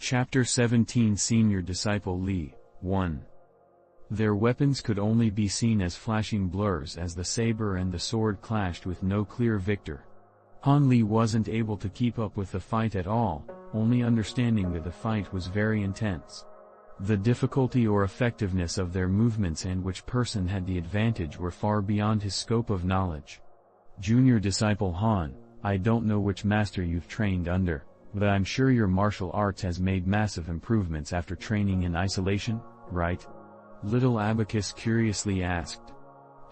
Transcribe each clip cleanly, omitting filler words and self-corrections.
Chapter 17 Senior Disciple Li 1. Their weapons could only be seen as flashing blurs as the saber and the sword clashed with no clear victor. Han Li wasn't able to keep up with the fight at all, only understanding that the fight was very intense. The difficulty or effectiveness of their movements and which person had the advantage were far beyond his scope of knowledge. Junior Disciple Han, I don't know which master you've trained under, but I'm sure your martial arts has made massive improvements after training in isolation, right? Little Abacus curiously asked.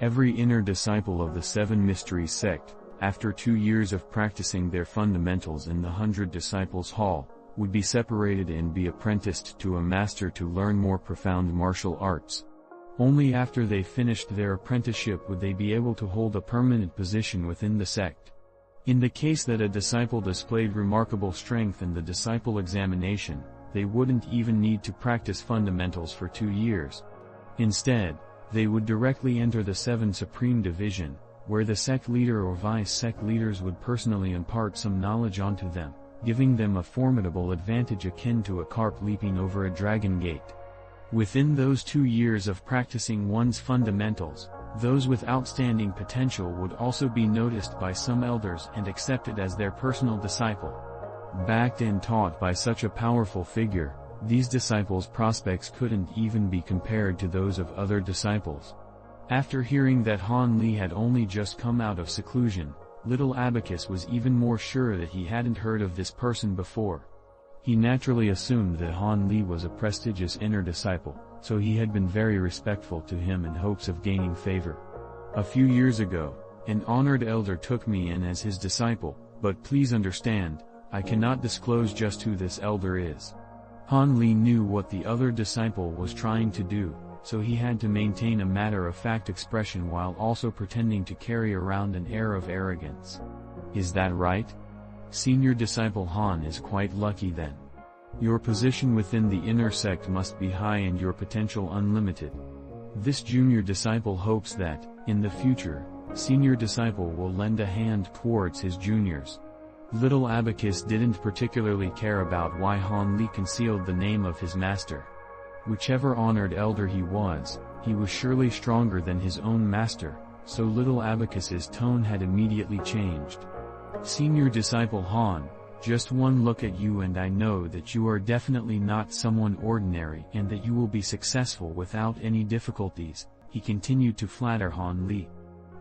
Every inner disciple of the Seven Mysteries sect, after 2 years of practicing their fundamentals in the 100 Disciples Hall, would be separated and be apprenticed to a master to learn more profound martial arts. Only after they finished their apprenticeship would they be able to hold a permanent position within the sect. In the case that a disciple displayed remarkable strength in the disciple examination, they wouldn't even need to practice fundamentals for 2 years. Instead, they would directly enter the 7 Supreme Division, where the sect leader or vice-sect leaders would personally impart some knowledge onto them, giving them a formidable advantage akin to a carp leaping over a dragon gate. Within those 2 years of practicing one's fundamentals, those with outstanding potential would also be noticed by some elders and accepted as their personal disciple. Backed and taught by such a powerful figure, these disciples' prospects couldn't even be compared to those of other disciples. After hearing that Han Li had only just come out of seclusion, little Abacus was even more sure that he hadn't heard of this person before. He naturally assumed that Han Li was a prestigious inner disciple, so he had been very respectful to him in hopes of gaining favor. A few years ago, an honored elder took me in as his disciple, but please understand, I cannot disclose just who this elder is. Han Li knew what the other disciple was trying to do, so he had to maintain a matter-of-fact expression while also pretending to carry around an air of arrogance. Is that right? Senior Disciple Han is quite lucky then. Your position within the inner sect must be high and your potential unlimited. This junior disciple hopes that, in the future, senior disciple will lend a hand towards his juniors. Little Abacus didn't particularly care about why Han Li concealed the name of his master. Whichever honored elder he was surely stronger than his own master, so little Abacus's tone had immediately changed. Senior Disciple Han, just one look at you and I know that you are definitely not someone ordinary and that you will be successful without any difficulties, he continued to flatter Han Li.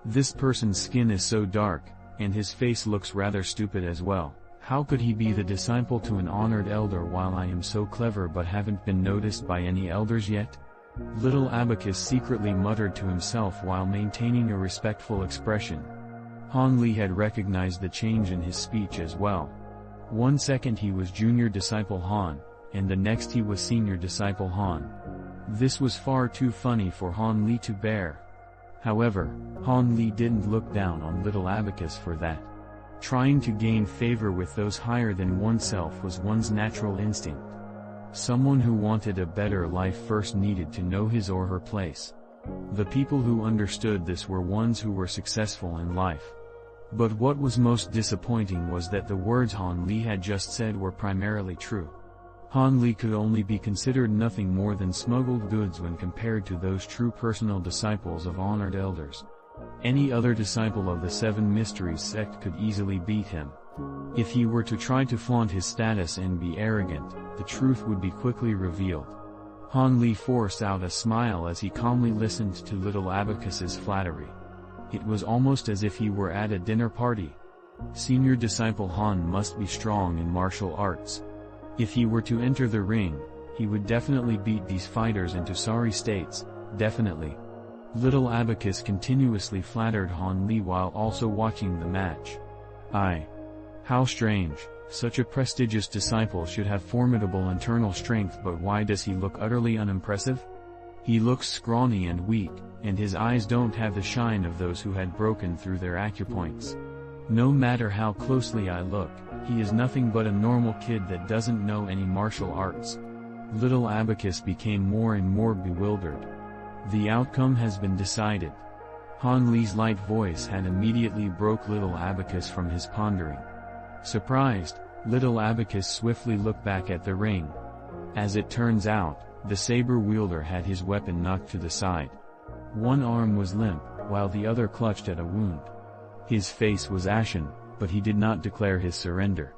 This person's skin is so dark, and his face looks rather stupid as well. How could he be the disciple to an honored elder while I am so clever but haven't been noticed by any elders yet? Little Abacus secretly muttered to himself while maintaining a respectful expression. Han Li had recognized the change in his speech as well. 1 second he was Junior Disciple Han, and the next he was Senior Disciple Han. This was far too funny for Han Li to bear. However, Han Li didn't look down on little Abacus for that. Trying to gain favor with those higher than oneself was one's natural instinct. Someone who wanted a better life first needed to know his or her place. The people who understood this were ones who were successful in life. But what was most disappointing was that the words Han Li had just said were primarily true. Han Li could only be considered nothing more than smuggled goods when compared to those true personal disciples of honored elders. Any other disciple of the Seven Mysteries sect could easily beat him. If he were to try to flaunt his status and be arrogant, the truth would be quickly revealed. Han Li forced out a smile as he calmly listened to little Abacus's flattery. It was almost as if he were at a dinner party. Senior Disciple Han must be strong in martial arts. If he were to enter the ring, he would definitely beat these fighters into sorry states, definitely. Little Abacus continuously flattered Han Li while also watching the match. How strange, such a prestigious disciple should have formidable internal strength, but why does he look utterly unimpressive? He looks scrawny and weak, and his eyes don't have the shine of those who had broken through their acupoints. No matter how closely I look, he is nothing but a normal kid that doesn't know any martial arts. Little Abacus became more and more bewildered. The outcome has been decided. Han Li's light voice had immediately broke little Abacus from his pondering. Surprised, little Abacus swiftly looked back at the ring, As it turns out, the saber wielder had his weapon knocked to the side. One arm was limp, while the other clutched at a wound. His face was ashen, but he did not declare his surrender.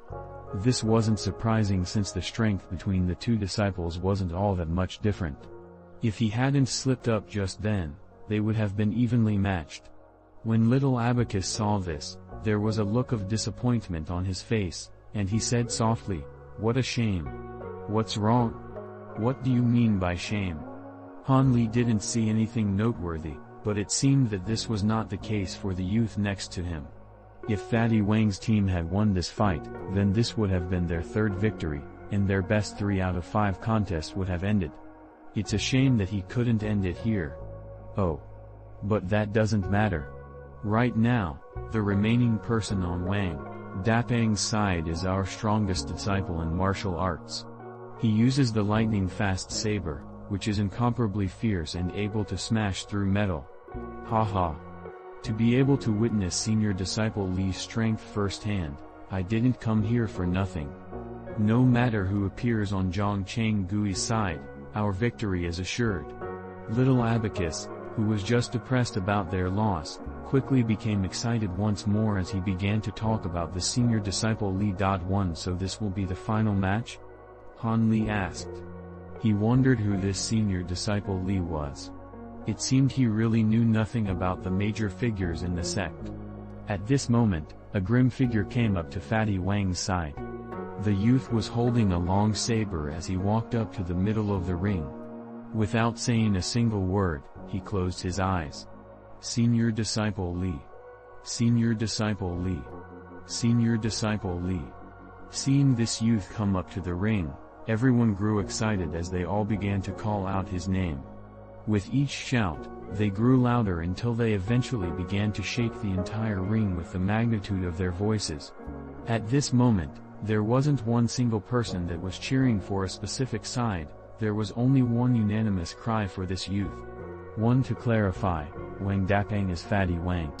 This wasn't surprising since the strength between the two disciples wasn't all that much different. If he hadn't slipped up just then, they would have been evenly matched. When little Abacus saw this, there was a look of disappointment on his face, and he said softly, "What a shame. What's wrong? What do you mean by shame?" Hanli didn't see anything noteworthy, but it seemed that this was not the case for the youth next to him. If Fatty Wang's team had won this fight, then this would have been their third victory, and their best 3 out of 5 contests would have ended. It's a shame that he couldn't end it here. Oh. But that doesn't matter. Right now, the remaining person on Wang Dapang's side is our strongest disciple in martial arts. He uses the lightning-fast saber, which is incomparably fierce and able to smash through metal. Haha. To be able to witness senior disciple Li's strength firsthand, I didn't come here for nothing. No matter who appears on Zhang Changgui's side, our victory is assured. Little Abacus, who was just depressed about their loss, quickly became excited once more as he began to talk about the senior disciple Li. 1 So this will be the final match? Han Li asked. He wondered who this senior disciple Li was. It seemed he really knew nothing about the major figures in the sect. At this moment, a grim figure came up to Fatty Wang's side. The youth was holding a long saber as he walked up to the middle of the ring. Without saying a single word, he closed his eyes. Senior disciple Li. Senior disciple Li. Senior disciple Li. Seeing this youth come up to the ring, everyone grew excited as they all began to call out his name. With each shout, they grew louder until they eventually began to shake the entire ring with the magnitude of their voices. At this moment, there wasn't one single person that was cheering for a specific side, there was only one unanimous cry for this youth. One to clarify, Wang Dapang is Fatty Wang.